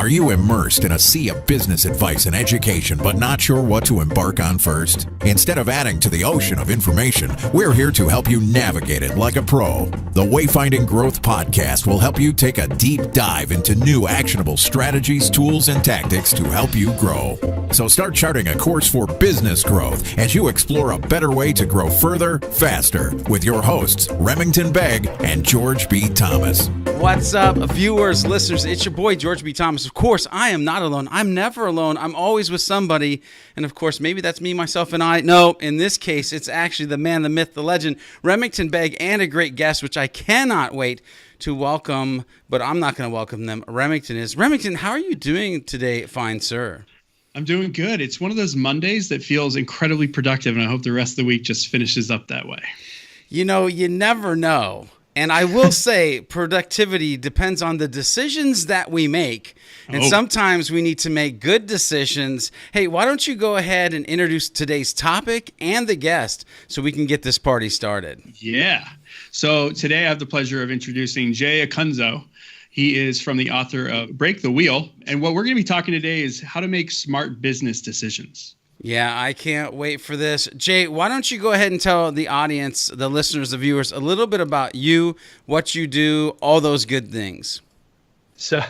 Are you immersed in a sea of business advice and education, but not sure what to embark on first? Instead of adding to the ocean of information, we're here to help you navigate it like a pro. The Wayfinding Growth podcast will help you take a deep dive into new actionable strategies, tools, and tactics to help you grow. So start charting a course for business growth as you explore a better way to grow further, faster, with your hosts, Remington Begg and George B. Thomas. What's up, viewers, listeners? It's your boy, George B. Thomas. Of course, I am not alone. I'm never alone. I'm always with somebody. And of course, maybe that's me, myself, and I. No, in this case, it's actually the man, the myth, the legend, Remington Begg, and a great guest, which I cannot wait to welcome, but I'm not going to welcome them. Remington is. Remington, how are you doing today, fine sir? I'm doing good. It's one of those Mondays that feels incredibly productive, and I hope the rest of the week just finishes up that way. You know, you never know. And I will say productivity depends on the decisions that we make. And sometimes we need to make good decisions. Hey, why don't you go ahead and introduce today's topic and the guest so we can get this party started? Yeah. So today I have the pleasure of introducing Jay Acunzo. He is from the author of Break the Wheel. And what we're going to be talking today is how to make smart business decisions. Yeah, I can't wait for this. Jay, why don't you go ahead and tell the audience, the listeners, the viewers, a little bit about you, what you do, all those good things. So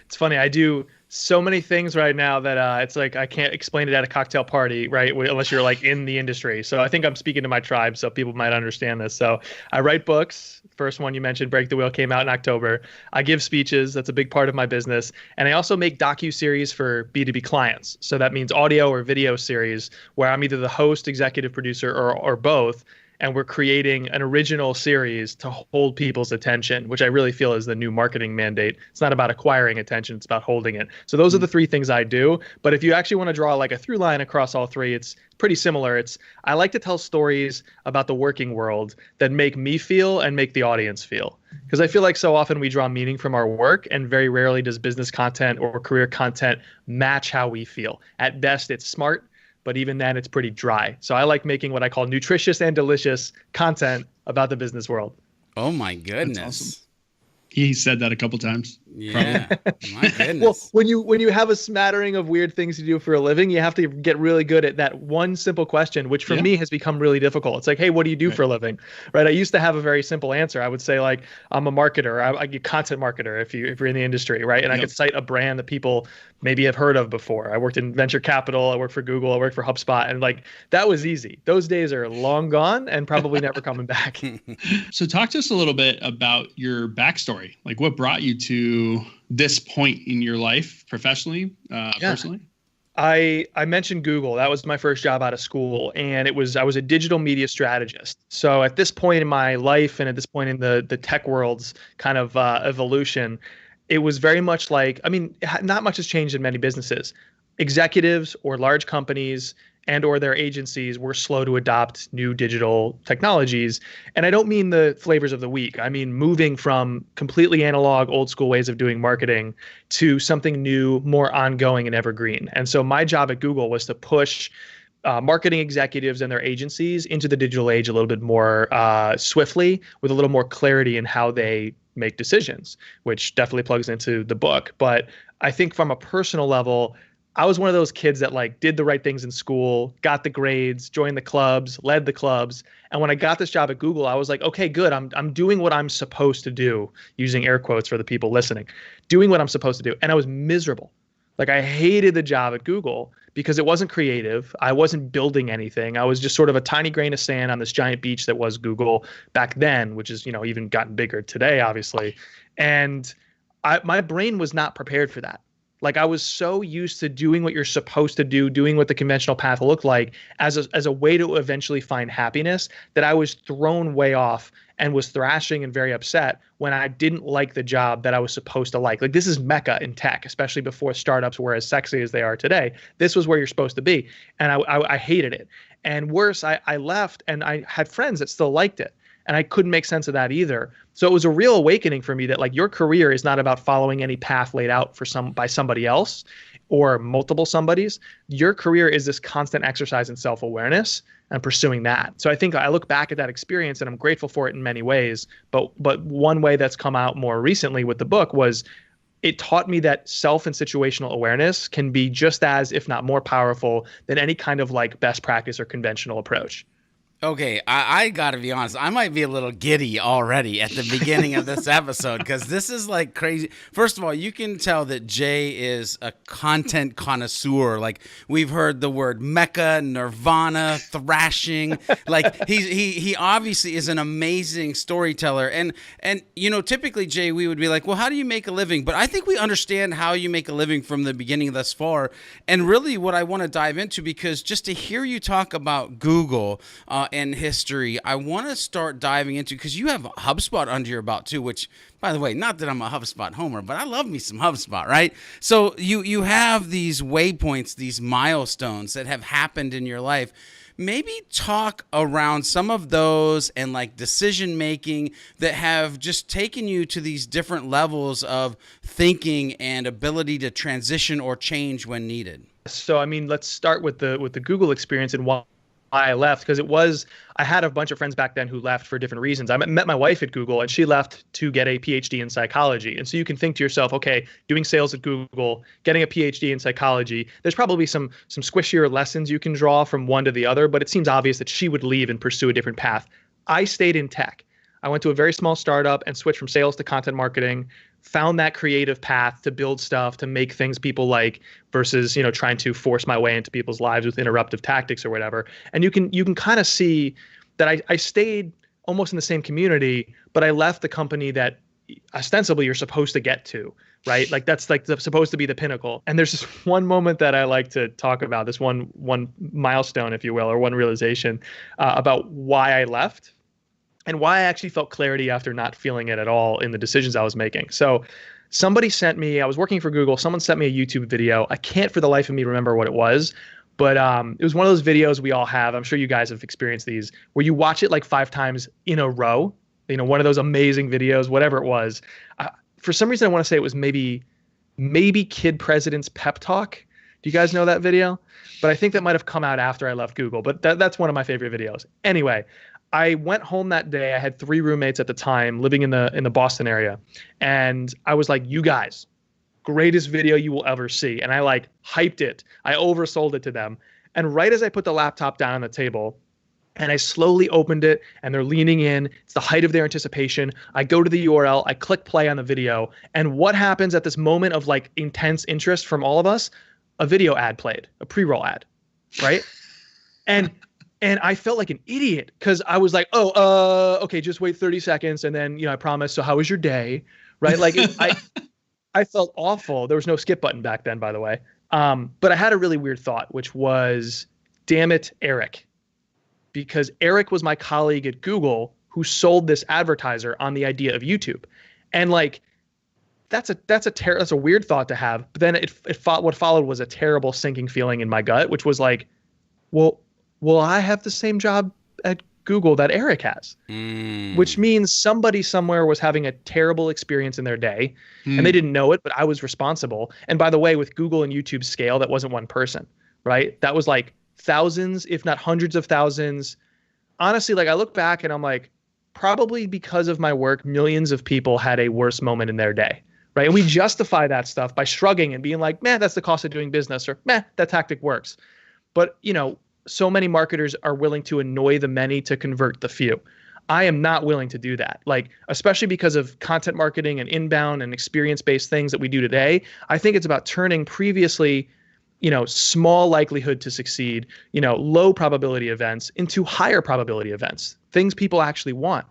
it's funny. I do so many things right now that it's like I can't explain it at a cocktail party, right? Unless you're like in the industry. So I think I'm speaking to my tribe, so people might understand this. So I write books. First one you mentioned, Break the Wheel, came out in October. I give speeches. That's a big part of my business. And I also make docu-series for B2B clients. So that means audio or video series where I'm either the host, executive producer, or both. And we're creating an original series to hold people's attention, which I really feel is the new marketing mandate. It's not about acquiring attention, it's about holding it. So those are the three things I do. But if you actually want to draw like a through line across all three, it's pretty similar. I like to tell stories about the working world that make me feel and make the audience feel. Because I feel like so often we draw meaning from our work, and very rarely does business content or career content match how we feel. At best, it's smart, but even then it's pretty dry. So I like making what I call nutritious and delicious content about the business world. Oh my goodness. That's awesome. He said that a couple times. Yeah, my goodness. Well, when you have a smattering of weird things to do for a living, you have to get really good at that one simple question, which for me has become really difficult. It's like, hey, what do you do for a living? Right? I used to have a very simple answer. I would say like, I'm a marketer. I'm a content marketer if you're in the industry, right? And I could cite a brand that people maybe have heard of before. I worked in venture capital. I worked for Google. I worked for HubSpot. And like, that was easy. Those days are long gone and probably never coming back. So talk to us a little bit about your backstory. Like what brought you to this point in your life professionally, personally? I mentioned Google. That was my first job out of school. And I was a digital media strategist. So at this point in my life and at this point in the tech world's kind of evolution, it was very much like, not much has changed in many businesses. Executives or large companies and or their agencies were slow to adopt new digital technologies. And I don't mean the flavors of the week. I mean moving from completely analog, old school ways of doing marketing to something new, more ongoing and evergreen. And so my job at Google was to push marketing executives and their agencies into the digital age a little bit more swiftly, with a little more clarity in how they make decisions, which definitely plugs into the book. But I think from a personal level, I was one of those kids that like did the right things in school, got the grades, joined the clubs, led the clubs. And when I got this job at Google, I was like, okay, good. I'm doing what I'm supposed to do, using air quotes for the people listening, doing what I'm supposed to do. And I was miserable. Like I hated the job at Google because it wasn't creative. I wasn't building anything. I was just sort of a tiny grain of sand on this giant beach that was Google back then, which is, even gotten bigger today, obviously. And my brain was not prepared for that. Like I was so used to doing what you're supposed to do, doing what the conventional path looked like as a way to eventually find happiness, that I was thrown way off and was thrashing and very upset when I didn't like the job that I was supposed to like. Like this is mecca in tech, especially before startups were as sexy as they are today. This was where you're supposed to be. And I hated it. And worse, I left and I had friends that still liked it. And I couldn't make sense of that either. So it was a real awakening for me that like your career is not about following any path laid out by somebody else or multiple somebodies. Your career is this constant exercise in self-awareness and pursuing that. So I think I look back at that experience and I'm grateful for it in many ways. But one way that's come out more recently with the book was it taught me that self and situational awareness can be just as, if not more powerful than any kind of like best practice or conventional approach. Okay, I got to be honest. I might be a little giddy already at the beginning of this episode because this is like crazy. First of all, you can tell that Jay is a content connoisseur. Like we've heard the word Mecca, Nirvana, thrashing. Like he obviously is an amazing storyteller. And you know, typically Jay, we would be like, well, how do you make a living? But I think we understand how you make a living from the beginning thus far. And really, what I want to dive into, because just to hear you talk about Google. And history, I want to start diving into, because you have HubSpot under your belt too, which, by the way, not that I'm a HubSpot homer, but I love me some HubSpot, right? So you have these waypoints, these milestones that have happened in your life. Maybe talk around some of those and like decision making that have just taken you to these different levels of thinking and ability to transition or change when needed. So, I mean, let's start with the Google experience and why I left, because I had a bunch of friends back then who left for different reasons. I met my wife at Google, and she left to get a PhD in psychology. And so you can think to yourself, okay, doing sales at Google, getting a PhD in psychology, there's probably some squishier lessons you can draw from one to the other, but it seems obvious that she would leave and pursue a different path. I stayed in tech. I went to a very small startup and switched from sales to content marketing, found that creative path to build stuff, to make things people like, versus, you know, trying to force my way into people's lives with interruptive tactics or whatever. And you can kind of see that I stayed almost in the same community, but I left the company that ostensibly you're supposed to get to, right? Like that's like supposed to be the pinnacle. And there's this one moment that I like to talk about, this one milestone, if you will, or one realization about why I left. And why I actually felt clarity after not feeling it at all in the decisions I was making. So somebody sent me, I was working for Google, someone sent me a YouTube video. I can't for the life of me remember what it was, but it was one of those videos we all have. I'm sure you guys have experienced these, where you watch it like 5 times in a row. You know, one of those amazing videos, whatever it was. For some reason, I want to say it was maybe Kid President's Pep Talk. Do you guys know that video? But I think that might have come out after I left Google, but that's one of my favorite videos. Anyway, I went home that day. I had 3 roommates at the time living in the Boston area. And I was like, you guys, greatest video you will ever see. And I like hyped it. I oversold it to them. And right as I put the laptop down on the table and I slowly opened it and they're leaning in, it's the height of their anticipation. I go to the URL, I click play on the video. And what happens at this moment of like intense interest from all of us? A video ad played, a pre-roll ad, right? And I felt like an idiot because I was like, okay, just wait 30 seconds. And then, you know, I promise. So how was your day? Right? Like I felt awful. There was no skip button back then, by the way. But I had a really weird thought, which was, damn it, Eric. Because Eric was my colleague at Google who sold this advertiser on the idea of YouTube. And like, that's a weird thought to have. But then what followed was a terrible sinking feeling in my gut, which was like, well, I have the same job at Google that Eric has, which means somebody somewhere was having a terrible experience in their day and they didn't know it, but I was responsible. And by the way, with Google and YouTube scale, that wasn't one person, right? That was like thousands, if not hundreds of thousands. Honestly, like I look back and I'm like, probably because of my work, millions of people had a worse moment in their day, right? And we justify that stuff by shrugging and being like, man, that's the cost of doing business, or man, that tactic works. But, you know, so many marketers are willing to annoy the many to convert the few. I am not willing to do that. Like, especially because of content marketing and inbound and experience-based things that we do today. I think it's about turning previously, you know, small likelihood to succeed, you know, low probability events into higher probability events, things people actually want.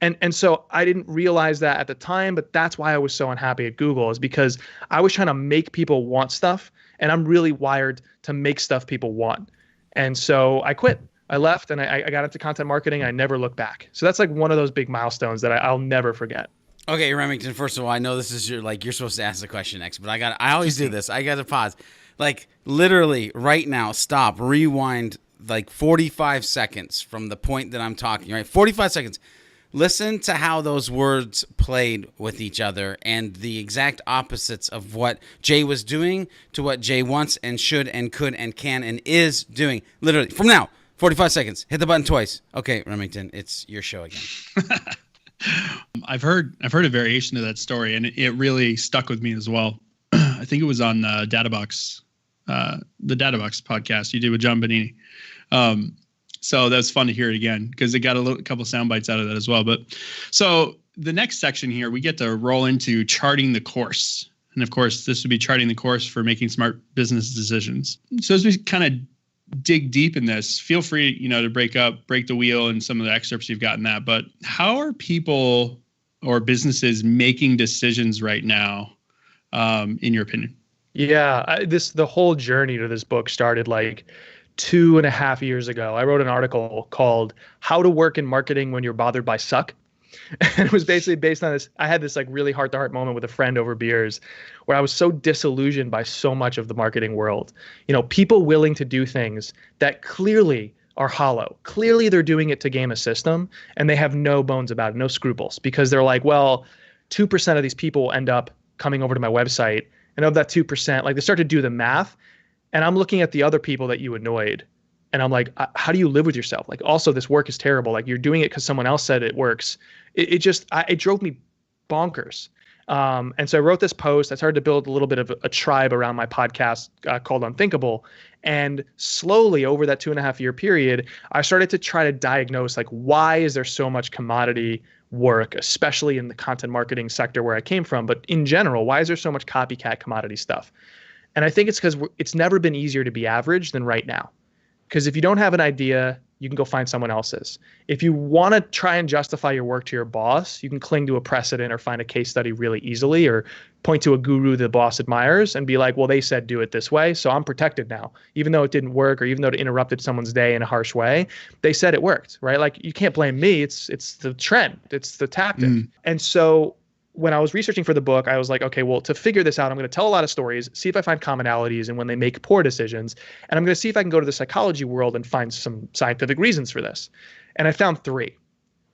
And so I didn't realize that at the time, but that's why I was so unhappy at Google, is because I was trying to make people want stuff, and I'm really wired to make stuff people want. And so I quit. I left and I got into content marketing. I never looked back. So that's like one of those big milestones that I'll never forget. Okay, Remington, first of all, I know this is you're supposed to ask the question next, but I always do this. I got to pause. Like literally right now, stop, rewind like 45 seconds from the point that I'm talking, right? 45 seconds. Listen to how those words played with each other and the exact opposites of what Jay was doing to what Jay wants and should and could and can and is doing. Literally, from now, 45 seconds. Hit the button twice. Okay, Remington, it's your show again. I've heard a variation of that story, and it really stuck with me as well. I think it was on DataBox, the DataBox podcast you did with John Bonini. So that's fun to hear it again because it got a couple sound bites out of that as well. But so the next section here, we get to roll into charting the course. And of course, this would be charting the course for making smart business decisions. So as we kind of dig deep in this, feel free, to break the wheel and some of the excerpts you've gotten that. But how are people or businesses making decisions right now, in your opinion? Yeah, the whole journey to this book started like 2.5 years ago. I wrote an article called "How to Work in Marketing When You're Bothered by Suck." And it was basically based on this. I had this like really heart-to-heart moment with a friend over beers where I was so disillusioned by so much of the marketing world. People willing to do things that clearly are hollow. Clearly they're doing it to game a system and they have no bones about it, no scruples, because they're like, well, 2% of these people end up coming over to my website. And of that 2%, like they start to do the math. And I'm looking at the other people that you annoyed. And I'm like, how do you live with yourself? Like, also, this work is terrible. Like, you're doing it because someone else said it works. It drove me bonkers. And so I wrote this post. I started to build a little bit of a tribe around my podcast called Unthinkable. And slowly over that 2.5-year period, I started to try to diagnose, like, why is there so much commodity work, especially in the content marketing sector where I came from, but in general, why is there so much copycat commodity stuff? And I think it's because it's never been easier to be average than right now. Because if you don't have an idea, you can go find someone else's. If you want to try and justify your work to your boss, you can cling to a precedent or find a case study really easily, or point to a guru the boss admires and be like, well, they said do it this way, so I'm protected now. Even though it didn't work, or even though it interrupted someone's day in a harsh way, they said it worked, right? Like, you can't blame me. It's the trend. It's the tactic. And so when I was researching for the book, I was like, okay, well, to figure this out, I'm going to tell a lot of stories, see if I find commonalities and when they make poor decisions. And I'm going to see if I can go to the psychology world and find some scientific reasons for this. And I found 3.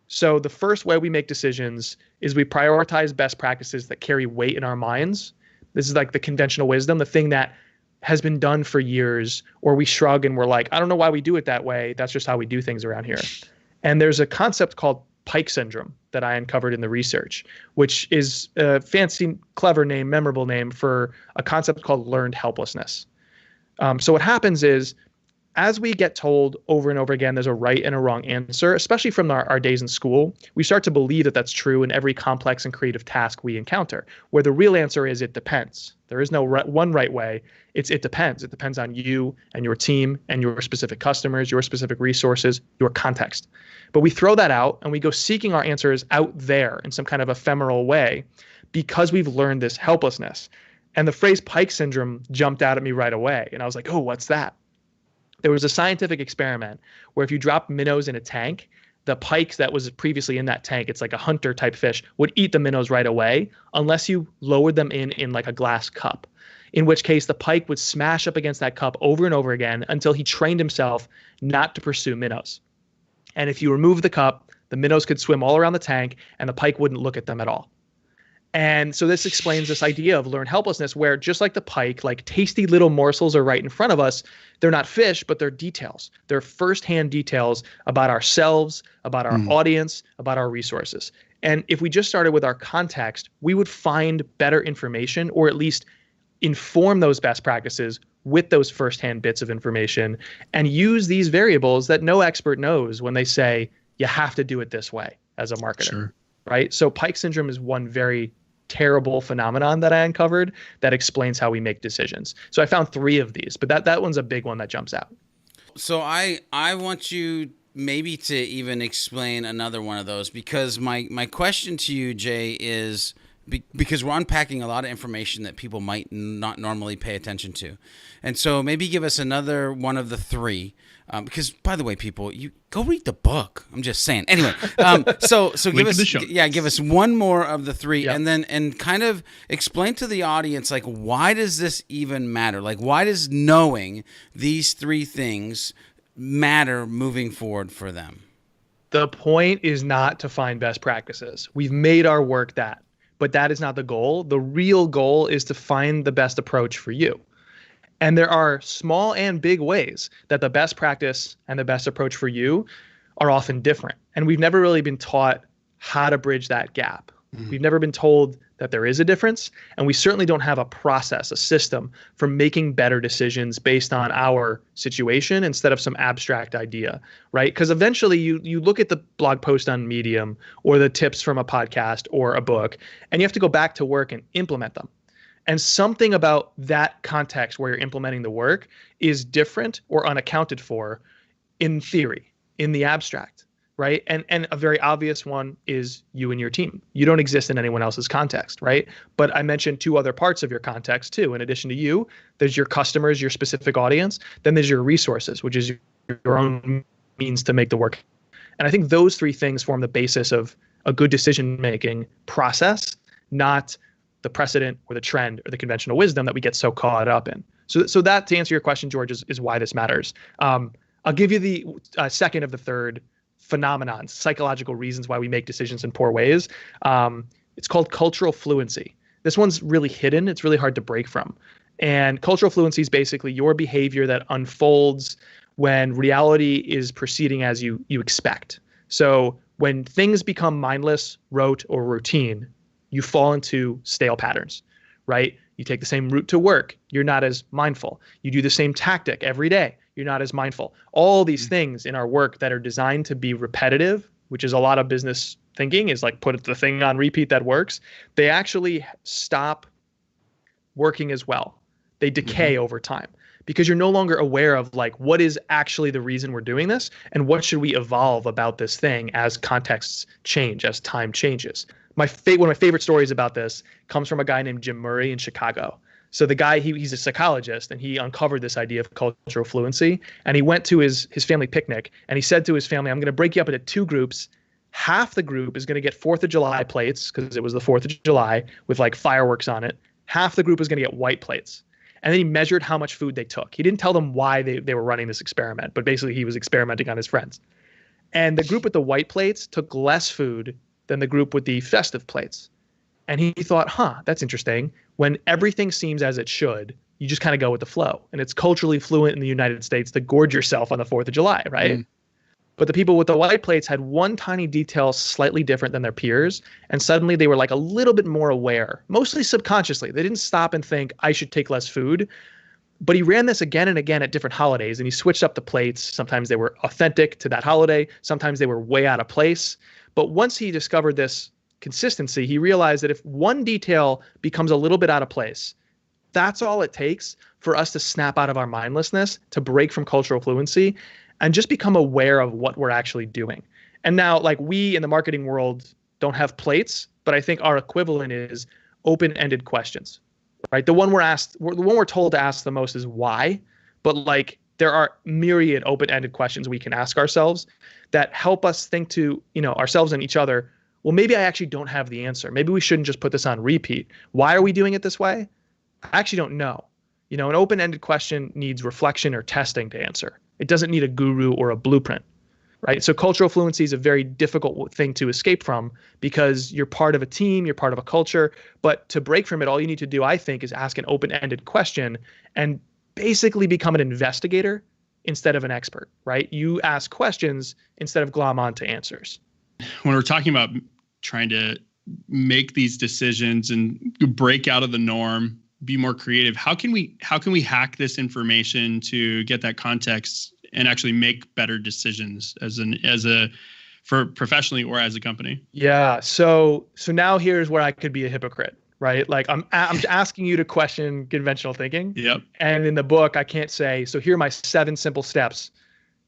So the first way we make decisions is we prioritize best practices that carry weight in our minds. This is like the conventional wisdom, the thing that has been done for years, or we shrug and we're like, I don't know why we do it that way. That's just how we do things around here. And there's a concept called Pike syndrome that I uncovered in the research, which is a fancy, clever name, memorable name for a concept called learned helplessness. So what happens is, as we get told over and over again, there's a right and a wrong answer, especially from our days in school, we start to believe that that's true in every complex and creative task we encounter, where the real answer is it depends. There is no one right way. It depends. It depends on you and your team and your specific customers, your specific resources, your context. But we throw that out and we go seeking our answers out there in some kind of ephemeral way because we've learned this helplessness. And the phrase Pike syndrome jumped out at me right away. And I was like, oh, what's that? There was a scientific experiment where if you drop minnows in a tank, the pike that was previously in that tank, it's like a hunter type fish, would eat the minnows right away unless you lowered them in like a glass cup, in which case the pike would smash up against that cup over and over again until he trained himself not to pursue minnows. And if you remove the cup, the minnows could swim all around the tank and the pike wouldn't look at them at all. And so this explains this idea of learned helplessness, where just like the pike, like tasty little morsels are right in front of us. They're not fish, but they're details. They're firsthand details about ourselves, about our audience, about our resources. And if we just started with our context, we would find better information, or at least inform those best practices with those firsthand bits of information, and use these variables that no expert knows when they say, you have to do it this way as a marketer. Sure. Right? So Pike syndrome is one very terrible phenomenon that I uncovered that explains how we make decisions. So I found 3 of these, but that one's a big one that jumps out. So I want you maybe to even explain another one of those, because my question to you, Jay, is because we're unpacking a lot of information that people might not normally pay attention to. And so maybe give us another one of the 3. Because, by the way, people, you go read the book. I'm just saying. Anyway, so give us one more of the 3, yep. and kind of explain to the audience, like, why does this even matter? Like, why does knowing these 3 things matter moving forward for them? The point is not to find best practices. We've made our work that, but that is not the goal. The real goal is to find the best approach for you. And there are small and big ways that the best practice and the best approach for you are often different. And we've never really been taught how to bridge that gap. We've never been told that there is a difference, and we certainly don't have a process, a system for making better decisions based on our situation instead of some abstract idea, right? Because eventually you look at the blog post on Medium or the tips from a podcast or a book, and you have to go back to work and implement them. And something about that context where you're implementing the work is different or unaccounted for in theory, in the abstract. Right. And a very obvious one is you and your team. You don't exist in anyone else's context. Right. But I mentioned two other parts of your context, too. In addition to you, there's your customers, your specific audience. Then there's your resources, which is your own means to make the work. And I think those three things form the basis of a good decision making process, not the precedent or the trend or the conventional wisdom that we get so caught up in. So that, to answer your question, George, is why this matters. I'll give you the second of the third phenomenons, psychological reasons why we make decisions in poor ways. It's called cultural fluency. This one's really hidden. It's really hard to break from. And cultural fluency is basically your behavior that unfolds when reality is proceeding as you expect. So when things become mindless, rote, or routine, you fall into stale patterns, right? You take the same route to work. You're not as mindful. You do the same tactic every day. You're not as mindful. All these things in our work that are designed to be repetitive, which is a lot of business thinking, is like put the thing on repeat that works. They actually stop working as well. They decay over time because you're no longer aware of like what is actually the reason we're doing this and what should we evolve about this thing as contexts change, as time changes. One of my favorite stories about this comes from a guy named Jim Murray in Chicago. So the guy, he's a psychologist, and he uncovered this idea of cultural fluency. And he went to his family picnic, and he said to his family, I'm going to break you up into two groups. Half the group is going to get 4th of July plates, because it was the 4th of July, with like fireworks on it. Half the group was going to get white plates. And then he measured how much food they took. He didn't tell them why they were running this experiment, but basically he was experimenting on his friends. And the group with the white plates took less food than the group with the festive plates. And he thought, that's interesting. When everything seems as it should, you just kind of go with the flow. And it's culturally fluent in the United States to gorge yourself on the 4th of July, right? But the people with the white plates had one tiny detail slightly different than their peers. And suddenly they were like a little bit more aware, mostly subconsciously. They didn't stop and think, I should take less food. But he ran this again and again at different holidays, and he switched up the plates. Sometimes they were authentic to that holiday. Sometimes they were way out of place. But once he discovered this consistency, he realized that if one detail becomes a little bit out of place, that's all it takes for us to snap out of our mindlessness, to break from cultural fluency, and just become aware of what we're actually doing. And now, like, we in the marketing world don't have plates, but I think our equivalent is open-ended questions, right? The one we're told to ask the most is why, but like there are myriad open-ended questions we can ask ourselves that help us think to, ourselves and each other, well, maybe I actually don't have the answer. Maybe we shouldn't just put this on repeat. Why are we doing it this way? I actually don't know. An open-ended question needs reflection or testing to answer. It doesn't need a guru or a blueprint, right? So cultural fluency is a very difficult thing to escape from because you're part of a team, you're part of a culture. But to break from it, all you need to do, I think, is ask an open-ended question and basically become an investigator instead of an expert, right? You ask questions instead of glom onto answers. When we're talking about trying to make these decisions and break out of the norm, be more creative, how can we hack this information to get that context and actually make better decisions for professionally or as a company? Yeah. So now here's where I could be a hypocrite, right? Like I'm asking you to question conventional thinking. Yep. And in the book, I can't say, so here are my 7 simple steps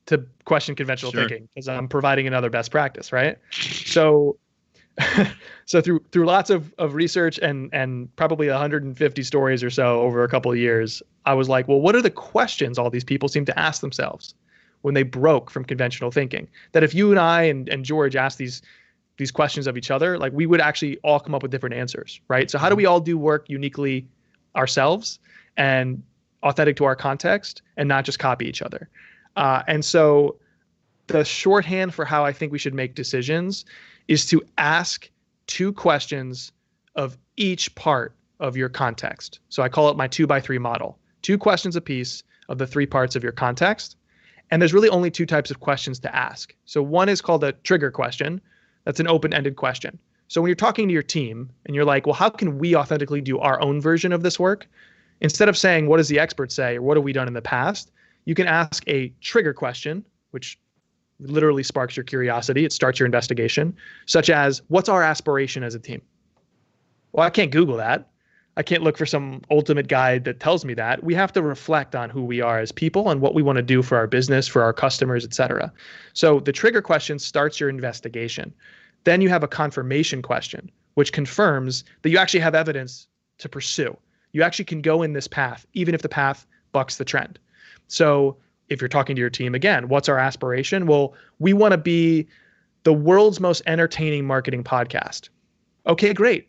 to question conventional thinking, because I'm providing another best practice, right? So through lots of research and probably 150 stories or so over a couple of years, I was like, well, what are the questions all these people seem to ask themselves when they broke from conventional thinking? That if you and I and George asked these questions of each other, like we would actually all come up with different answers, right? So how do we all do work uniquely ourselves and authentic to our context and not just copy each other? And so the shorthand for how I think we should make decisions is to ask 2 questions of each part of your context. So I call it my 2x3 model. 2 questions apiece of the 3 parts of your context. And there's really only 2 types of questions to ask. So one is called a trigger question. That's an open-ended question. So when you're talking to your team and you're like, well, how can we authentically do our own version of this work? Instead of saying, what does the expert say, or what have we done in the past? You can ask a trigger question, which literally sparks your curiosity. It starts your investigation, such as, what's our aspiration as a team? Well, I can't Google that. I can't look for some ultimate guide that tells me that. We have to reflect on who we are as people and what we want to do for our business, for our customers, et cetera. So the trigger question starts your investigation. Then you have a confirmation question, which confirms that you actually have evidence to pursue. You actually can go in this path, even if the path bucks the trend. So if you're talking to your team again, what's our aspiration? Well, we want to be the world's most entertaining marketing podcast. Okay, great.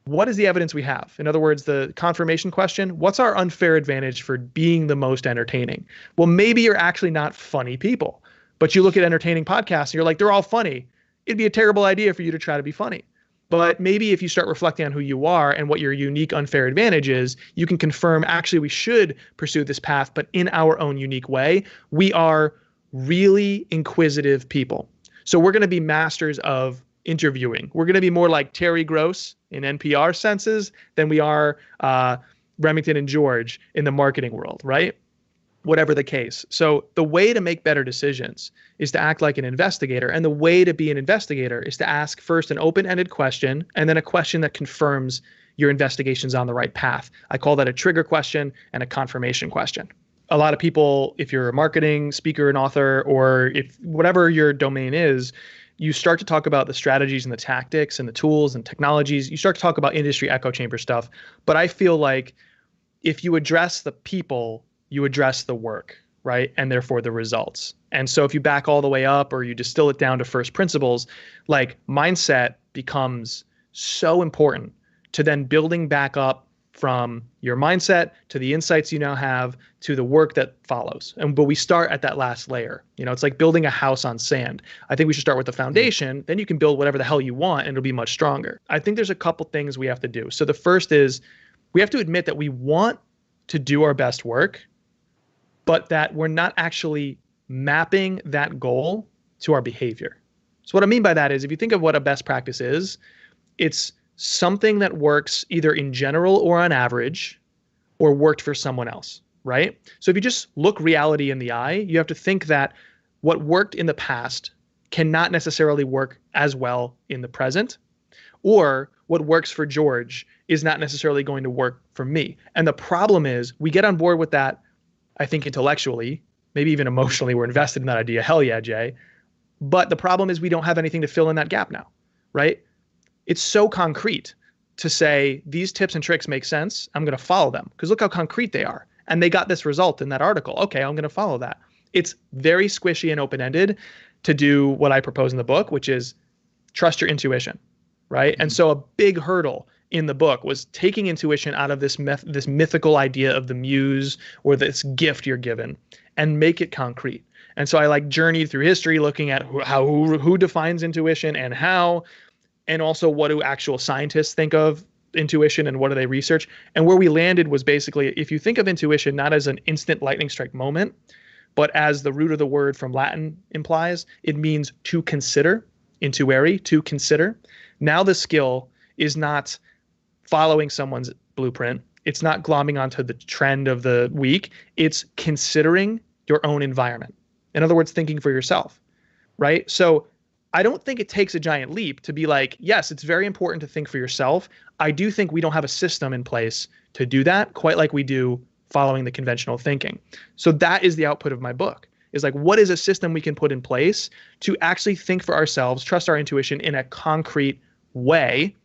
What is the evidence we have? In other words, the confirmation question, what's our unfair advantage for being the most entertaining? Well, maybe you're actually not funny people, but you look at entertaining podcasts and you're like, they're all funny. It'd be a terrible idea for you to try to be funny. But maybe if you start reflecting on who you are and what your unique unfair advantage is, you can confirm, actually, we should pursue this path, but in our own unique way. We are really inquisitive people. So we're going to be masters of interviewing. We're going to be more like Terry Gross in NPR senses than we are Remington and George in the marketing world, right? Whatever the case. So the way to make better decisions is to act like an investigator. And the way to be an investigator is to ask first an open-ended question and then a question that confirms your investigation's on the right path. I call that a trigger question and a confirmation question. A lot of people, if you're a marketing speaker and author, or if whatever your domain is, you start to talk about the strategies and the tactics and the tools and technologies. You start to talk about industry echo chamber stuff. But I feel like if you address the people, you address the work, right? And therefore the results. And so if you back all the way up or you distill it down to first principles, like mindset becomes so important to then building back up from your mindset to the insights you now have to the work that follows. But we start at that last layer. It's like building a house on sand. I think we should start with the foundation. Then you can build whatever the hell you want and it'll be much stronger. I think there's a couple things we have to do. So the first is we have to admit that we want to do our best work, but that we're not actually mapping that goal to our behavior. So what I mean by that is if you think of what a best practice is, it's something that works either in general or on average or worked for someone else, right? So if you just look reality in the eye, you have to think that what worked in the past cannot necessarily work as well in the present, or what works for George is not necessarily going to work for me. And the problem is we get on board with that, I think intellectually, maybe even emotionally, we're invested in that idea. Hell yeah, Jay. But the problem is we don't have anything to fill in that gap now, right? It's so concrete to say these tips and tricks make sense. I'm going to follow them because look how concrete they are. And they got this result in that article. Okay, I'm going to follow that. It's very squishy and open-ended to do what I propose in the book, which is trust your intuition, right? And so a big hurdle in the book was taking intuition out of this mythical idea of the muse or this gift you're given and make it concrete. And so I journeyed through history looking at who defines intuition and how, and also what do actual scientists think of intuition and what do they research. And where we landed was basically, if you think of intuition not as an instant lightning strike moment, but as the root of the word from Latin implies, it means to consider, intuere, to consider. Now the skill is not following someone's blueprint. It's not glomming onto the trend of the week. It's considering your own environment. In other words, thinking for yourself, right? So I don't think it takes a giant leap to be like, yes, it's very important to think for yourself. I do think we don't have a system in place to do that quite like we do following the conventional thinking. So that is the output of my book, is like, what is a system we can put in place to actually think for ourselves, trust our intuition in a concrete way.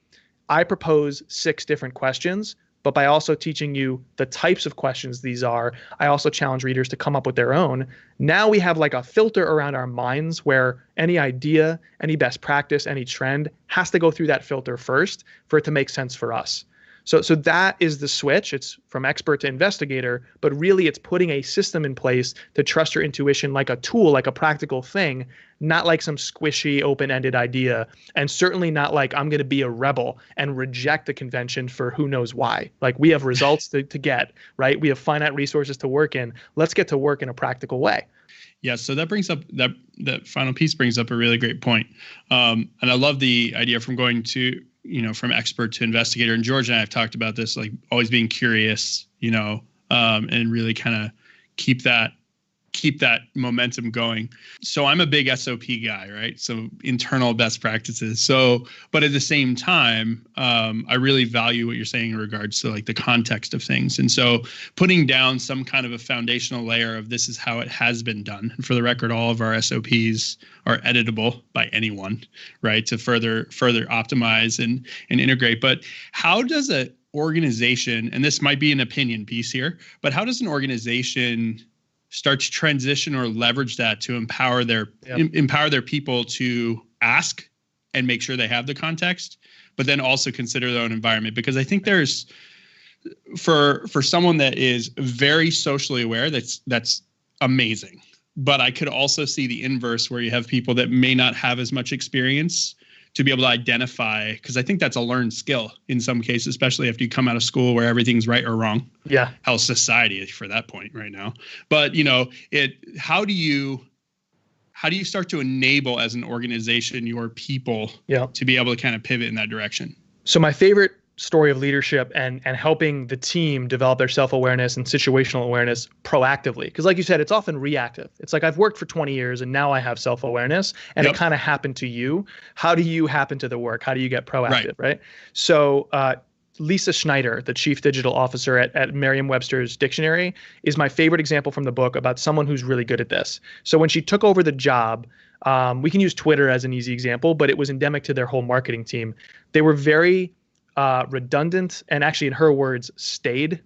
I propose 6 different questions, but by also teaching you the types of questions these are, I also challenge readers to come up with their own. Now we have a filter around our minds where any idea, any best practice, any trend has to go through that filter first for it to make sense for us. So that is the switch. It's from expert to investigator, but really it's putting a system in place to trust your intuition like a tool, like a practical thing, not like some squishy, open-ended idea, and certainly not like I'm going to be a rebel and reject the convention for who knows why. Like we have results to get, right? We have finite resources to work in. Let's get to work in a practical way. Yeah, so that brings up that final piece brings up a really great point. And I love the idea from going to, from expert to investigator. And George and I have talked about this, like always being curious, and really kind of keep that momentum going. So I'm a big SOP guy, right? So internal best practices. So, but at the same time, I really value what you're saying in regards to like the context of things. And so putting down some kind of a foundational layer of this is how it has been done. And for the record, all of our SOPs are editable by anyone, right? To further optimize and integrate. But how does an organization, and this might be an opinion piece here, but how does an organization start to transition or leverage that to empower their people to ask and make sure they have the context, but then also consider their own environment? Because I think there's for someone that is very socially aware, that's amazing. But I could also see the inverse where you have people that may not have as much experience to be able to identify, because I think that's a learned skill in some cases, especially after you come out of school where everything's right or wrong. Yeah. How society is for that point right now. But how do you start to enable as an organization your people to be able to kind of pivot in that direction? So my favorite story of leadership and helping the team develop their self-awareness and situational awareness proactively. Because like you said, it's often reactive. It's like I've worked for 20 years and now I have self-awareness and it kind of happened to you. How do you happen to the work? How do you get proactive, right? So Lisa Schneider, the chief digital officer at Merriam-Webster's dictionary, is my favorite example from the book about someone who's really good at this. So when she took over the job, we can use Twitter as an easy example, but it was endemic to their whole marketing team. They were very redundant, and actually in her words, stayed.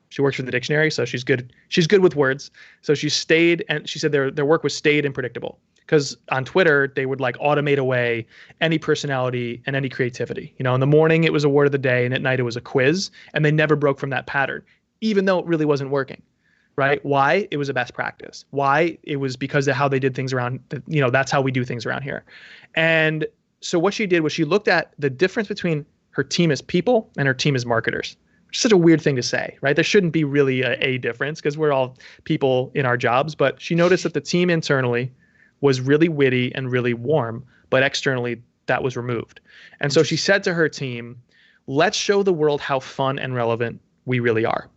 She works for the dictionary, so she's good with words. So she stayed, and she said their work was stayed and predictable. Because on Twitter, they would like automate away any personality and any creativity. In the morning it was a word of the day, and at night it was a quiz, and they never broke from that pattern, even though it really wasn't working. Right? Why? It was a best practice. Why? It was because of how they did things around, that's how we do things around here. And so what she did was she looked at the difference between her team as people and her team as marketers, which is such a weird thing to say, right? There shouldn't be really a difference because we're all people in our jobs. But she noticed that the team internally was really witty and really warm, but externally that was removed. And so she said to her team, let's show the world how fun and relevant we really are.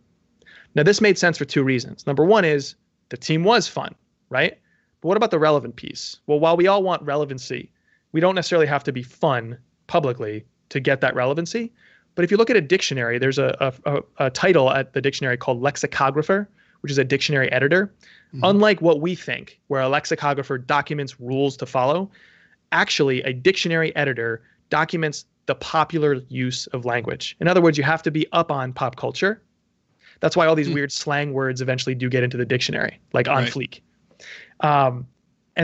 Now, this made sense for two reasons. Number one is the team was fun, right? But what about the relevant piece? Well, while we all want relevancy, we don't necessarily have to be fun publicly to get that relevancy. But if you look at a dictionary, there's a title at the dictionary called lexicographer, which is a dictionary editor. Mm-hmm. Unlike what we think, where a lexicographer documents rules to follow, actually a dictionary editor documents the popular use of language. In other words, you have to be up on pop culture. That's why all these weird slang words eventually do get into the dictionary, like on fleek. And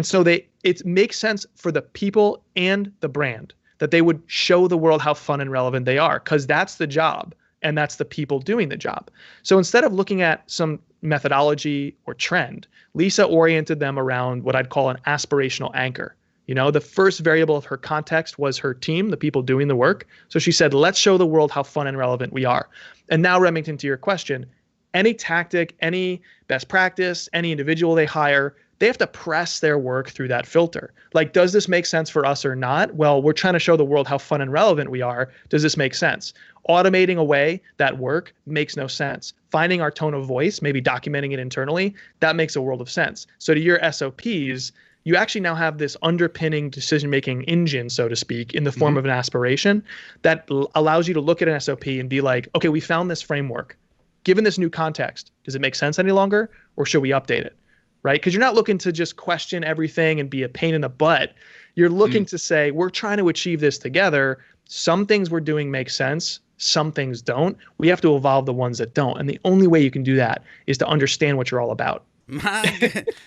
so it makes sense for the people and the brand that they would show the world how fun and relevant they are, because that's the job and that's the people doing the job. So instead of looking at some methodology or trend, Lisa oriented them around what I'd call an aspirational anchor. The first variable of her context was her team, the people doing the work. So she said, let's show the world how fun and relevant we are. And now, Remington, to your question, any tactic, any best practice, any individual they hire, they have to press their work through that filter. Like, does this make sense for us or not? Well, we're trying to show the world how fun and relevant we are. Does this make sense? Automating away that work makes no sense. Finding our tone of voice, maybe documenting it internally, that makes a world of sense. So to your SOPs, you actually now have this underpinning decision-making engine, so to speak, in the form of an aspiration that allows you to look at an SOP and be like, okay, we found this framework. Given this new context, does it make sense any longer, or should we update it? Right? Because you're not looking to just question everything and be a pain in the butt. You're looking to say, we're trying to achieve this together. Some things we're doing make sense. Some things don't. We have to evolve the ones that don't. And the only way you can do that is to understand what you're all about.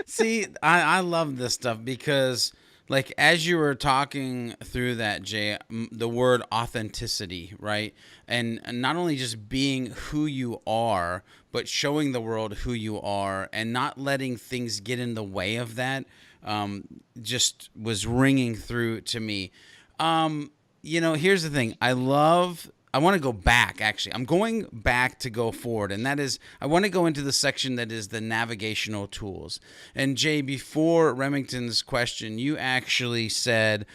See, I love this stuff because, like, as you were talking through that, Jay, the word authenticity, right? And not only just being who you are, but showing the world who you are and not letting things get in the way of that, just was ringing through to me. Here's the thing. I love I want to go back, actually. I'm going back to go forward, and that is, I want to go into the section that is the navigational tools. And Jay, before Remington's question, you actually said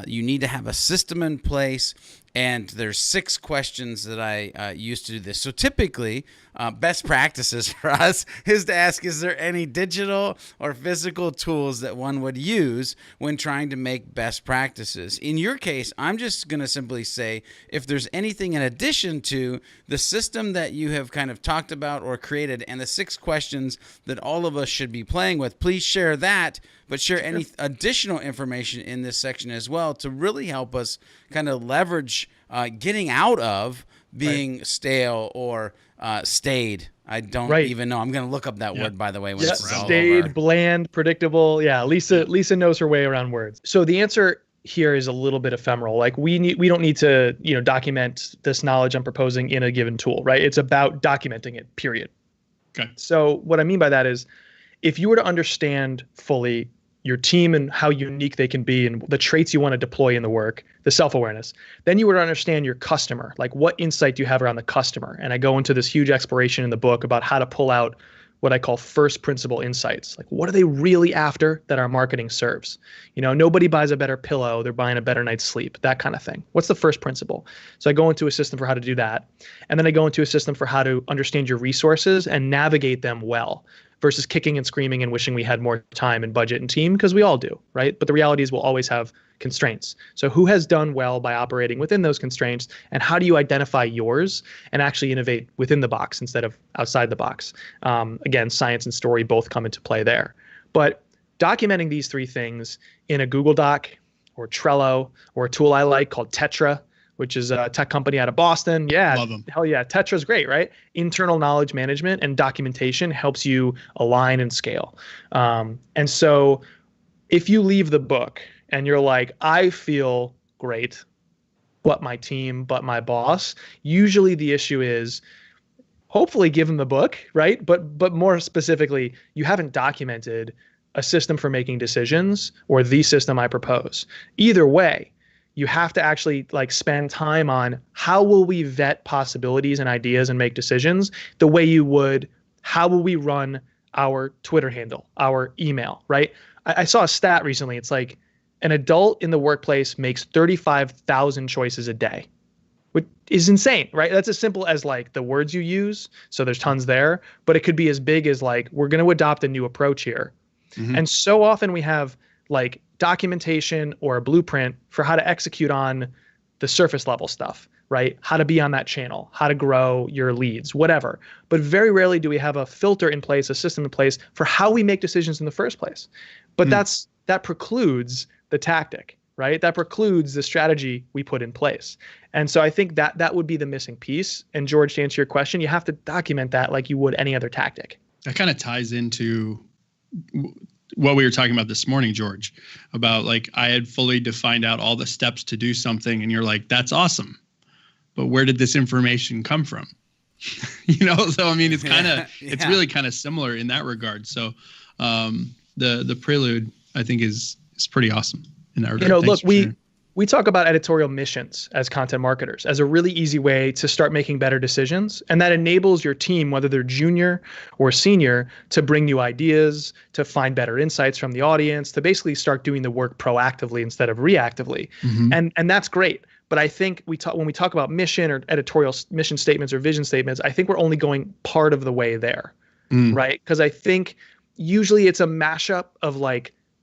you need to have a system in place, and there's 6 questions that I use to do this. So typically, best practices for us is to ask, is there any digital or physical tools that one would use when trying to make best practices? In your case, I'm just going to simply say, if there's anything in addition to the system that you have kind of talked about or created and the 6 questions that all of us should be playing with, please share that, but share any additional information in this section as well to really help us kind of leverage getting out of being stale or stayed. I don't even know. I'm going to look up that word, by the way, when this is all stayed, over. bland, predictable. Yeah, Lisa knows her way around words. So the answer here is a little bit ephemeral. Like we don't need to, document this knowledge I'm proposing in a given tool, right? It's about documenting it, period. Okay. So what I mean by that is, if you were to understand fully your team and how unique they can be and the traits you want to deploy in the work, the self-awareness, then you would understand your customer, like what insight do you have around the customer? And I go into this huge exploration in the book about how to pull out what I call first principle insights. Like, what are they really after that our marketing serves? Nobody buys a better pillow, they're buying a better night's sleep, that kind of thing. What's the first principle? So I go into a system for how to do that. And then I go into a system for how to understand your resources and navigate them well, versus kicking and screaming and wishing we had more time and budget and team, because we all do, right? But the reality is we'll always have constraints. So who has done well by operating within those constraints, and how do you identify yours and actually innovate within the box instead of outside the box? Again, science and story both come into play there. But documenting these 3 things in a Google Doc or Trello or a tool I like called Tetra, which is a tech company out of Boston. Yeah, love them. Hell yeah, Tetra's great, right? Internal knowledge management and documentation helps you align and scale. And so if you leave the book and you're like, I feel great, but my team, but my boss, usually the issue is, hopefully give them the book, right? But more specifically, you haven't documented a system for making decisions or the system I propose. Either way, you have to actually spend time on how will we vet possibilities and ideas and make decisions the way you would, how will we run our Twitter handle, our email, right? I saw a stat recently. It's like an adult in the workplace makes 35,000 choices a day, which is insane, right? That's as simple as the words you use. So there's tons there, but it could be as big as we're going to adopt a new approach here. Mm-hmm. And so often we have documentation or a blueprint for how to execute on the surface level stuff, right? How to be on that channel, how to grow your leads, whatever. But very rarely do we have a filter in place, a system in place for how we make decisions in the first place. But that precludes the tactic, right? That precludes the strategy we put in place. And so I think that would be the missing piece. And George, to answer your question, you have to document that like you would any other tactic. That kind of ties into what we were talking about this morning, George, about I had fully defined out all the steps to do something, and you're like, that's awesome, but where did this information come from? So I mean, it's kind of it's really kind of similar in that regard. So the prelude, I think, is pretty awesome in that regard. Look, we talk about editorial missions as content marketers as a really easy way to start making better decisions. And that enables your team, whether they're junior or senior, to bring new ideas, to find better insights from the audience, to basically start doing the work proactively instead of reactively. Mm-hmm. And that's great. But I think when we talk about mission or editorial mission statements or vision statements, I think we're only going part of the way there, right? Because I think usually it's a mashup of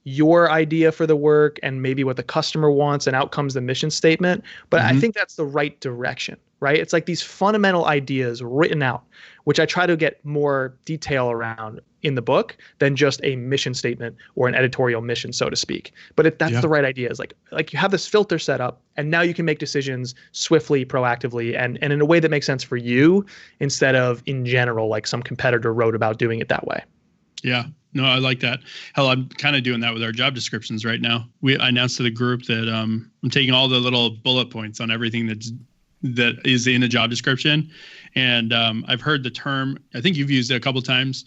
your idea for the work and maybe what the customer wants, and out comes the mission statement. But I think that's the right direction, right? It's these fundamental ideas written out, which I try to get more detail around in the book than just a mission statement or an editorial mission, so to speak. But that's the right idea. Is like you have this filter set up, and now you can make decisions swiftly, proactively, and in a way that makes sense for you instead of in general, like some competitor wrote about doing it that way. Yeah. No, I like that. Hell, I'm kind of doing that with our job descriptions right now. I announced to the group that I'm taking all the little bullet points on everything that is in a job description. And I've heard the term, I think you've used it a couple times,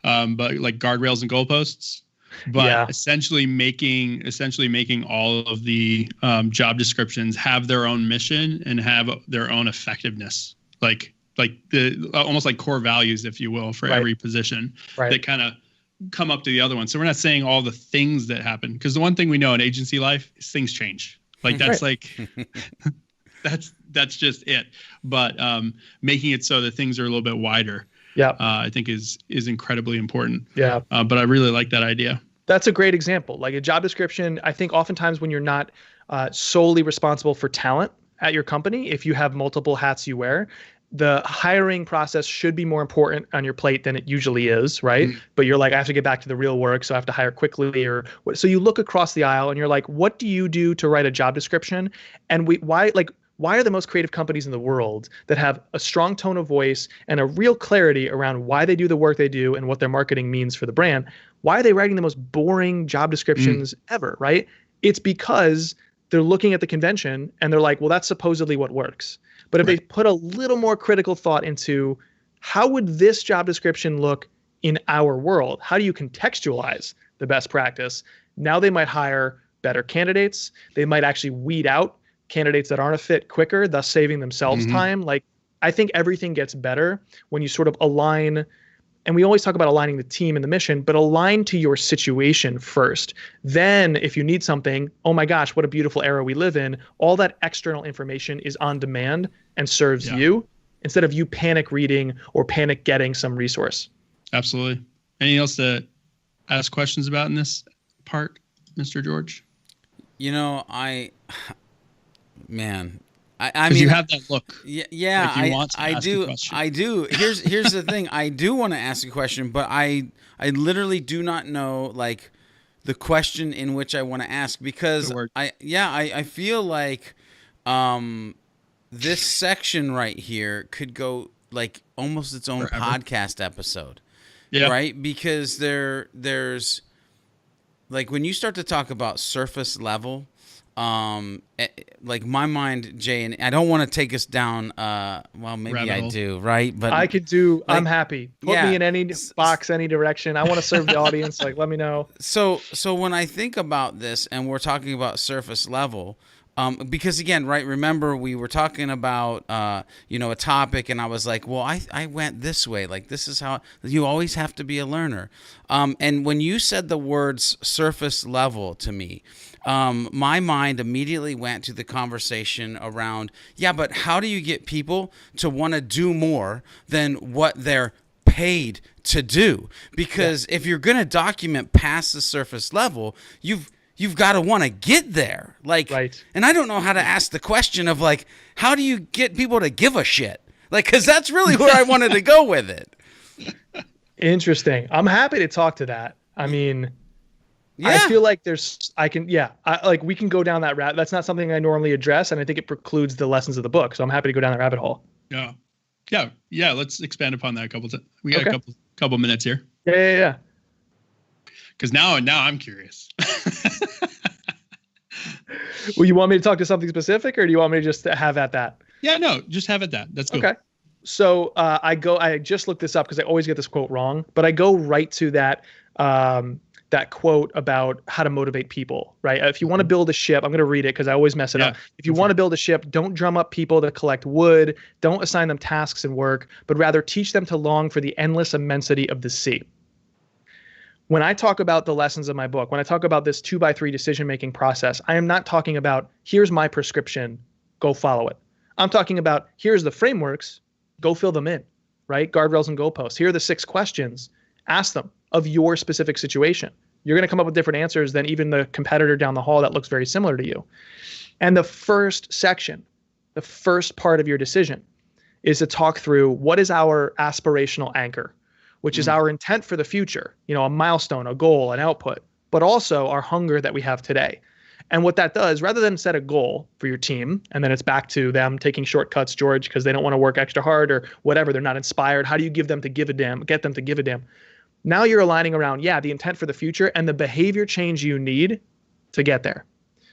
but guardrails and goalposts. but essentially making all of the job descriptions have their own mission and have their own effectiveness, like the almost like core values, if you will, for every position that kind of come up to the other one. So we're not saying all the things that happen, because the one thing we know in agency life is things change. Like that's that's just it. But making it so that things are a little bit wider, I think is incredibly important. Yeah. But I really like that idea. That's a great example. Like a job description, I think oftentimes when you're not solely responsible for talent at your company, if you have multiple hats you wear, the hiring process should be more important on your plate than it usually is, right? But you're like, I have to get back to the real work, so I have to hire quickly. So you look across the aisle and you're like, what do you do to write a job description? And why are the most creative companies in the world that have a strong tone of voice and a real clarity around why they do the work they do and what their marketing means for the brand? Why are they writing the most boring job descriptions ever, right? It's because they're looking at the convention and they're like, well, that's supposedly what works. But if they put a little more critical thought into how would this job description look in our world? How do you contextualize the best practice? Now they might hire better candidates. They might actually weed out candidates that aren't a fit quicker, thus saving themselves time. Like, I think everything gets better when you sort of align. And we always talk about aligning the team and the mission, but align to your situation first. Then if you need something, oh my gosh, what a beautiful era we live in. All that external information is on demand and serves you instead of you panic reading or panic getting some resource. Absolutely. Anything else to ask questions about in this part, Mr. George? You know, I mean, you have that look. Yeah, like I do. Here's the thing. I do want to ask a question, but I literally do not know like the question in which I want to ask, because I feel like this section right here could go like almost its own podcast episode. Yeah. Right? Because there's like when you start to talk about surface level, like my mind, Jay, and I don't want to take us down, well, maybe I do, right? But I could do, like, I'm happy. Put me in any box, any direction. I want to serve the audience. Like, let me know. So when I think about this and we're talking about surface level, because again, right, remember we were talking about, a topic, and I was like, well, I went this way. Like, this is how you always have to be a learner. And when you said the words surface level to me, my mind immediately went to the conversation around, but how do you get people to want to do more than what they're paid to do? Because if you're going to document past the surface level, you've got to want to get there. Like, and I don't know how to ask the question of like, how do you get people to give a shit? Like, cause that's really where I wanted to go with it. Interesting. I'm happy to talk to that. I mean, I feel like we can go down that route. That's not something I normally address, and I think it precludes the lessons of the book. So I'm happy to go down that rabbit hole. Yeah. Let's expand upon that a couple times. We got a couple minutes here. Yeah. Because now I'm curious. Well, you want me to talk to something specific, or do you want me to just have at that? Yeah, no, just have at that. That's good. Okay. So I just looked this up because I always get this quote wrong, but I go right to that quote about how to motivate people, right? If you want to build a ship, I'm going to read it because I always mess it up. If you want to build a ship, don't drum up people to collect wood. Don't assign them tasks and work, but rather teach them to long for the endless immensity of the sea. When I talk about the lessons of my book, when I talk about this 2x3 decision-making process, I am not talking about, here's my prescription, go follow it. I'm talking about, here's the frameworks, go fill them in, right? Guardrails and goalposts. Here are the 6 questions. Ask them of your specific situation. You're going to come up with different answers than even the competitor down the hall that looks very similar to you. And the first section, the first part of your decision is to talk through what is our aspirational anchor, which is our intent for the future, a milestone, a goal, an output, but also our hunger that we have today. And what that does, rather than set a goal for your team, and then it's back to them taking shortcuts, George, because they don't want to work extra hard or whatever, they're not inspired. How do you get them to give a damn? Now you're aligning around, the intent for the future and the behavior change you need to get there.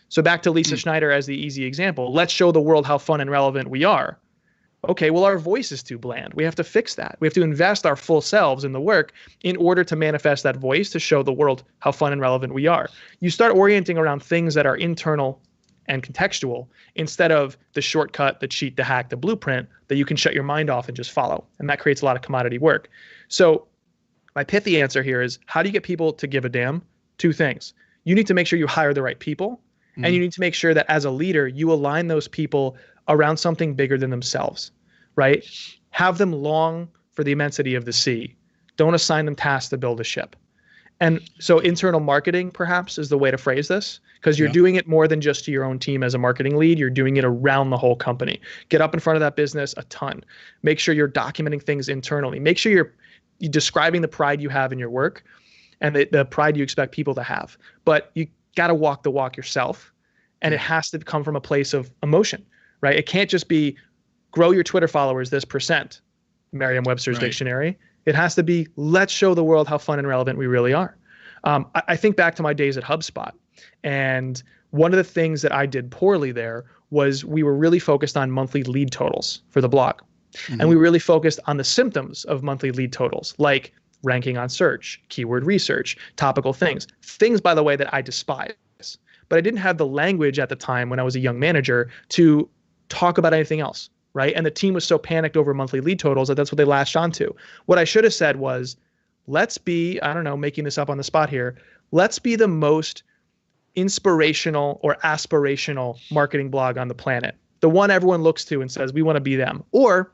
So back to Lisa Schneider as the easy example. Let's show the world how fun and relevant we are. Okay, well, our voice is too bland. We have to fix that. We have to invest our full selves in the work in order to manifest that voice to show the world how fun and relevant we are. You start orienting around things that are internal and contextual instead of the shortcut, the cheat, the hack, the blueprint that you can shut your mind off and just follow. And that creates a lot of commodity work. So my pithy answer here is, how do you get people to give a damn? Two things. You need to make sure you hire the right people, and you need to make sure that as a leader, you align those people around something bigger than themselves, right? Have them long for the immensity of the sea. Don't assign them tasks to build a ship. And so internal marketing perhaps is the way to phrase this, because you're doing it more than just to your own team as a marketing lead. You're doing it around the whole company. Get up in front of that business a ton. Make sure you're documenting things internally. Make sure you're describing the pride you have in your work and the pride you expect people to have. But you got to walk the walk yourself. And it has to come from a place of emotion, right? It can't just be grow your Twitter followers this %, Merriam-Webster's dictionary. It has to be, let's show the world how fun and relevant we really are. I think back to my days at HubSpot. And one of the things that I did poorly there was we were really focused on monthly lead totals for the blog. And we really focused on the symptoms of monthly lead totals, like ranking on search, keyword research, topical things. Things, by the way, that I despise. But I didn't have the language at the time when I was a young manager to talk about anything else, right? And the team was so panicked over monthly lead totals that that's what they latched onto. What I should have said was, let's be, I don't know, making this up on the spot here, let's be the most inspirational or aspirational marketing blog on the planet. The one everyone looks to and says, we want to be them. Or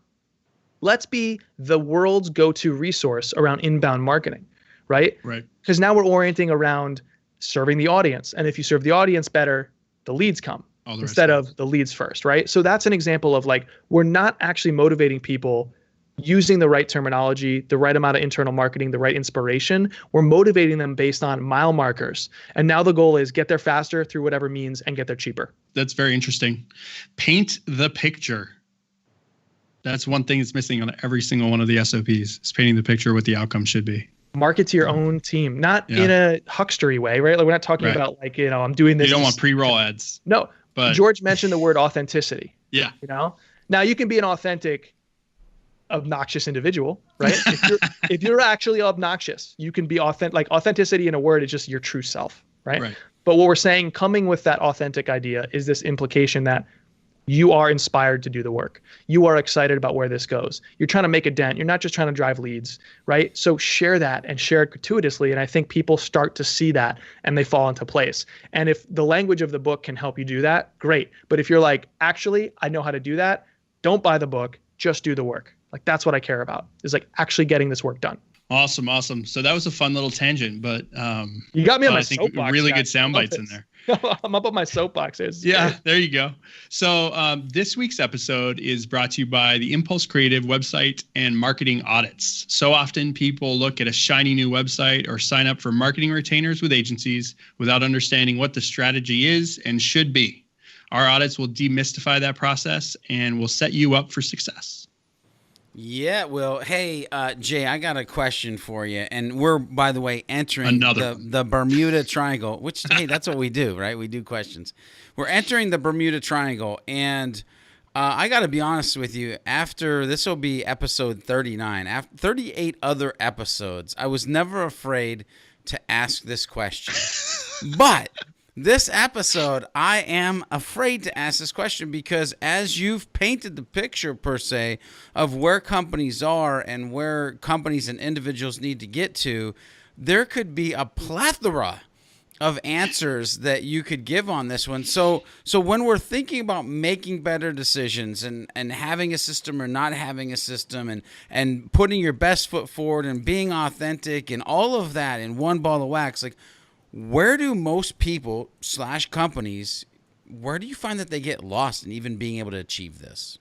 let's be the world's go-to resource around inbound marketing, right? Right. Because now we're orienting around serving the audience. And if you serve the audience better, the leads come instead of the leads first, right? So that's an example of like, we're not actually motivating people using the right terminology, the right amount of internal marketing, the right inspiration. We're motivating them based on mile markers. And now the goal is get there faster through whatever means and get there cheaper. That's very interesting. Paint the picture. That's one thing that's missing on every single one of the SOPs, is painting the picture what the outcome should be. Market to your own team, not in a huckstery way, right? Like we're not talking about like, I'm doing this. You don't want pre-roll ads. No, but George mentioned the word authenticity. Yeah. Now you can be an authentic, obnoxious individual, right? if you're actually obnoxious, you can be authentic. Like authenticity in a word is just your true self, right? But what we're saying, coming with that authentic idea, is this implication that you are inspired to do the work. You are excited about where this goes. You're trying to make a dent. You're not just trying to drive leads, right? So share that and share it gratuitously. And I think people start to see that and they fall into place. And if the language of the book can help you do that, great. But if you're like, actually, I know how to do that, don't buy the book, just do the work. Like that's what I care about, is like actually getting this work done. Awesome. So that was a fun little tangent, but you got me on my I think soapbox. really good sound bites in there. I'm up on my soapbox. There you go. So this week's episode is brought to you by the Impulse Creative website and marketing audits. So often people look at a shiny new website or sign up for marketing retainers with agencies without understanding what the strategy is and should be. Our audits will demystify that process and will set you up for success. Yeah, well, hey, Jay, I got a question for you. And we're, by the way, entering the Bermuda Triangle, which, hey, that's what we do, right? We do questions. We're entering the Bermuda Triangle. And I got to be honest with you, after this will be episode 39, after 38 other episodes, I was never afraid to ask this question. But this episode, I am afraid to ask this question because as you've painted the picture, per se, of where companies are and where companies and individuals need to get to, there could be a plethora of answers that you could give on this one. So when we're thinking about making better decisions and having a system or not having a system and putting your best foot forward and being authentic and all of that in one ball of wax, like, where do most people / companies, where do you find that they get lost in even being able to achieve this?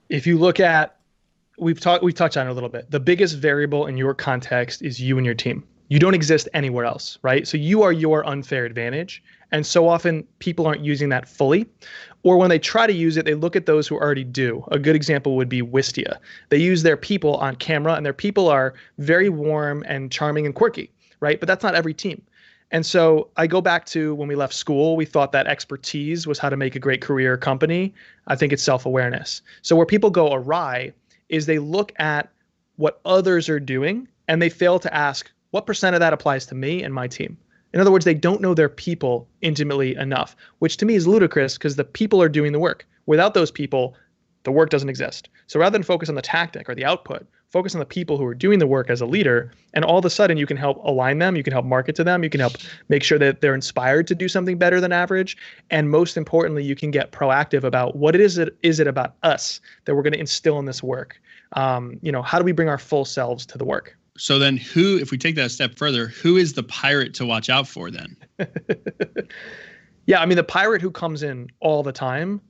If you look at, we've touched on it a little bit. The biggest variable in your context is you and your team. You don't exist anywhere else, right? So you are your unfair advantage. And so often people aren't using that fully. Or when they try to use it, they look at those who already do. A good example would be Wistia. They use their people on camera and their people are very warm and charming and quirky, right? But that's not every team. And so I go back to when we left school, we thought that expertise was how to make a great career or company. I think it's self-awareness. So where people go awry is they look at what others are doing and they fail to ask what percent of that applies to me and my team. In other words, they don't know their people intimately enough, which to me is ludicrous because the people are doing the work. Without those people, the work doesn't exist. So rather than focus on the tactic or the output, focus on the people who are doing the work as a leader, and all of a sudden you can help align them, you can help market to them, you can help make sure that they're inspired to do something better than average, and most importantly, you can get proactive about what it is it about us that we're going to instill in this work. How do we bring our full selves to the work? So then if we take that a step further, who is the pirate to watch out for then? Yeah, I mean, the pirate who comes in all the time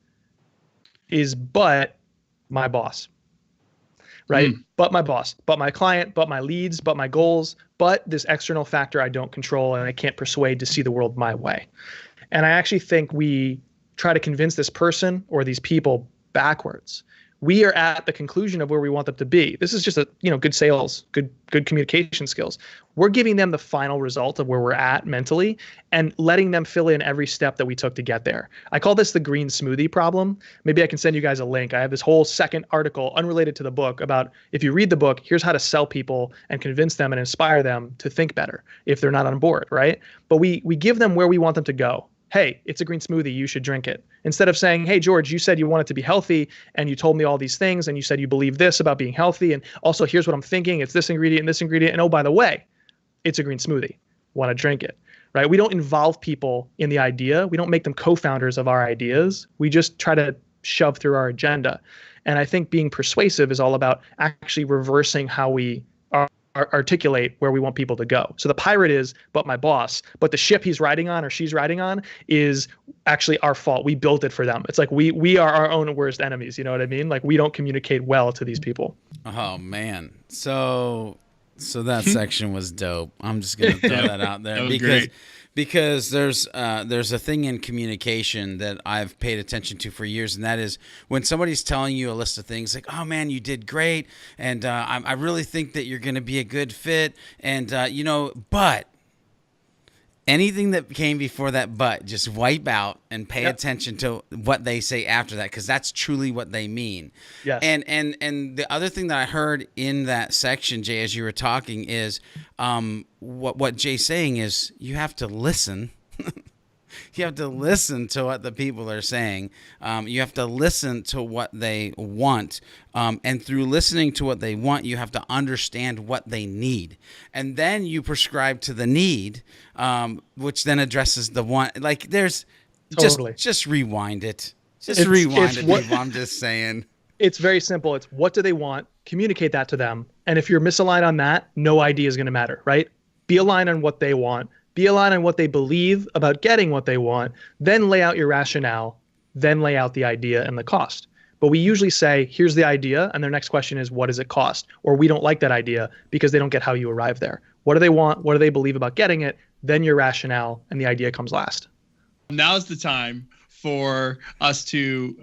is but my boss. Right? But my boss, but my client, but my leads, but my goals, but this external factor I don't control and I can't persuade to see the world my way. And I actually think we try to convince this person or these people backwards. We are at the conclusion of where we want them to be. This is just good sales, good communication skills. We're giving them the final result of where we're at mentally and letting them fill in every step that we took to get there. I call this the green smoothie problem. Maybe I can send you guys a link. I have this whole second article unrelated to the book about if you read the book, here's how to sell people and convince them and inspire them to think better if they're not on board, right? But we give them where we want them to go. Hey, it's a green smoothie, you should drink it. Instead of saying, hey, George, you said you wanted to be healthy and you told me all these things and you said you believe this about being healthy. And also here's what I'm thinking. It's this ingredient and this ingredient. And oh, by the way, it's a green smoothie. Want to drink it, right? We don't involve people in the idea. We don't make them co-founders of our ideas. We just try to shove through our agenda. And I think being persuasive is all about actually reversing how we articulate where we want people to go. So the pirate is, but my boss, but the ship he's riding on or she's riding on is actually our fault. We built it for them. It's like we are our own worst enemies. You know what I mean? Like we don't communicate well to these people. Oh man. So that section was dope. I'm just going to throw that out there because there's a thing in communication that I've paid attention to for years, and that is when somebody's telling you a list of things like, oh man, you did great, and I really think that you're going to be a good fit, and but anything that came before that but, just wipe out and pay attention to what they say after that, because that's truly what they mean. Yes. And the other thing that I heard in that section, Jay, as you were talking, is what Jay's saying is you have to listen. You have to listen to what the people are saying. You have to listen to what they want. And through listening to what they want, you have to understand what they need. And then you prescribe to the need, which then addresses the want. Like there's just rewind it. Rewind it, people. I'm just saying. It's very simple. It's what do they want? Communicate that to them. And if you're misaligned on that, no idea is going to matter, right? Be aligned on what they want. Be aligned on what they believe about getting what they want, then lay out your rationale, then lay out the idea and the cost. But we usually say, here's the idea, and their next question is, what does it cost? Or we don't like that idea because they don't get how you arrive there. What do they want? What do they believe about getting it? Then your rationale and the idea comes last. Now's the time for us to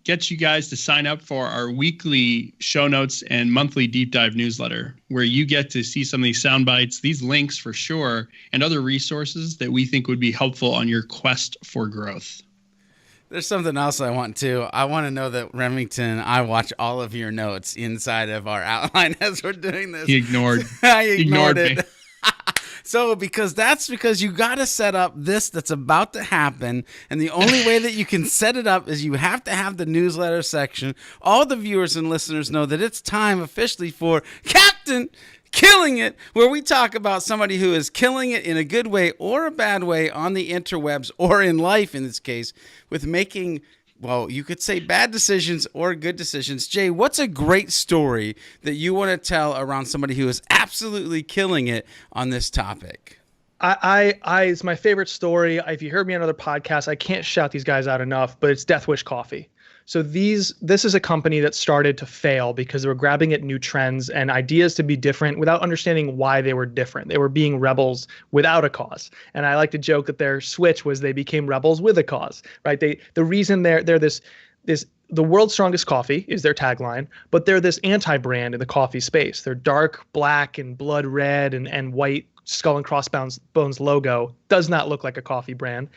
get you guys to sign up for our weekly show notes and monthly deep dive newsletter, where you get to see some of these sound bites, these links for sure, and other resources that we think would be helpful on your quest for growth. There's something else I want to. I want to know that, Remington, I watch all of your notes inside of our outline as we're doing this. He ignored. I ignored it. Me. So because you got to set up this that's about to happen, and the only way that you can set it up is you have to have the newsletter section. All the viewers and listeners know that it's time officially for Captain Killing It, where we talk about somebody who is killing it in a good way or a bad way on the interwebs or in life, in this case, with making, well, you could say bad decisions or good decisions. Jay, what's a great story that you want to tell around somebody who is absolutely killing it on this topic? It's my favorite story. If you heard me on other podcasts, I can't shout these guys out enough, but it's Death Wish Coffee. So this is a company that started to fail because they were grabbing at new trends and ideas to be different without understanding why they were different. They were being rebels without a cause. And I like to joke that their switch was they became rebels with a cause, right? The reason they're this the world's strongest coffee is their tagline, but they're this anti-brand in the coffee space. They're dark black and blood red and white skull and crossbones logo. Does not look like a coffee brand.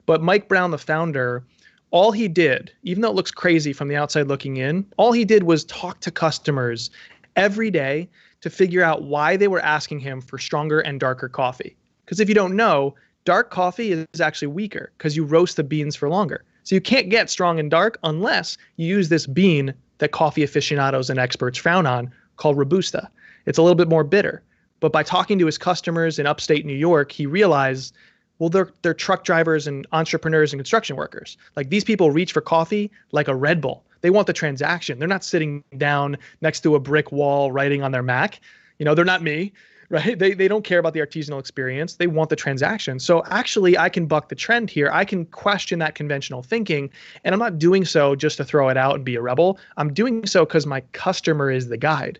But Mike Brown, the founder, all he did, even though it looks crazy from the outside looking in, all he did was talk to customers every day to figure out why they were asking him for stronger and darker coffee. Because if you don't know, dark coffee is actually weaker because you roast the beans for longer. So you can't get strong and dark unless you use this bean that coffee aficionados and experts frown on called Robusta. It's a little bit more bitter. But by talking to his customers in upstate New York, he realized, well, they're truck drivers and entrepreneurs and construction workers. Like, these people reach for coffee like a Red Bull. They want the transaction. They're not sitting down next to a brick wall writing on their Mac. They're not me, right? They don't care about the artisanal experience. They want the transaction. So actually, I can buck the trend here. I can question that conventional thinking. And I'm not doing so just to throw it out and be a rebel. I'm doing so because my customer is the guide.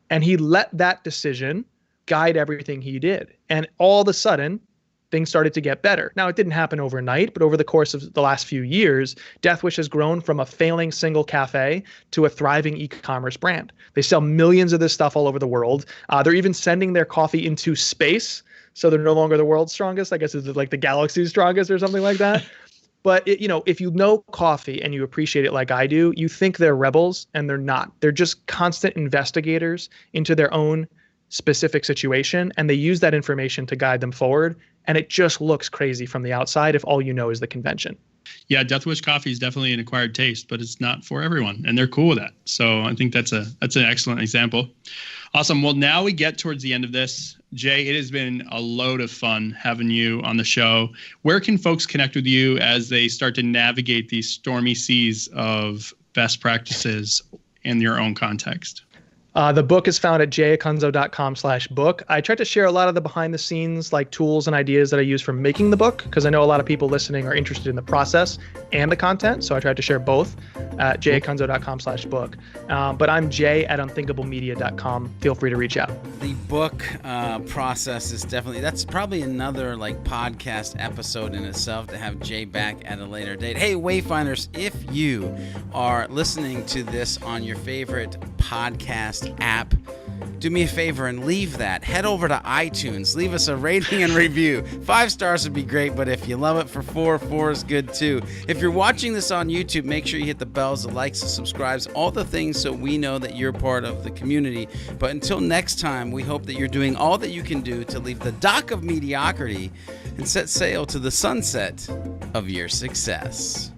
And he let that decision guide everything he did. And all of a sudden, things started to get better. Now, it didn't happen overnight, but over the course of the last few years, Death Wish has grown from a failing single cafe to a thriving e-commerce brand. They sell millions of this stuff all over the world. They're even sending their coffee into space, so they're no longer the world's strongest. I guess it's like the galaxy's strongest or something like that. But if you know coffee and you appreciate it like I do, you think they're rebels, and they're not. They're just constant investigators into their own specific situation, and they use that information to guide them forward. And it just looks crazy from the outside if all you know is the convention. Yeah, Death Wish coffee is definitely an acquired taste, but it's not for everyone, and they're cool with that. So I think that's an excellent example. Awesome. Well, now we get towards the end of this. Jay, it has been a load of fun having you on the show. Where can folks connect with you as they start to navigate these stormy seas of best practices in your own context? The book is found at jayacunzo.com/book. I try to share a lot of the behind the scenes, like tools and ideas that I use for making the book, because I know a lot of people listening are interested in the process and the content. So I tried to share both at jayacunzo.com/book. But I'm jay@unthinkablemedia.com. Feel free to reach out. The book process is that's probably another podcast episode in itself to have Jay back at a later date. Hey, Wayfinders, if you are listening to this on your favorite podcast app, do me a favor and leave that. Head over to iTunes. Leave us a rating and review. 5 stars would be great, but if you love it for 4 is good too. If you're watching this on YouTube, make sure you hit the bells, the likes, the subscribes, all the things so we know that you're part of the community. But until next time, we hope that you're doing all that you can do to leave the dock of mediocrity and set sail to the sunset of your success.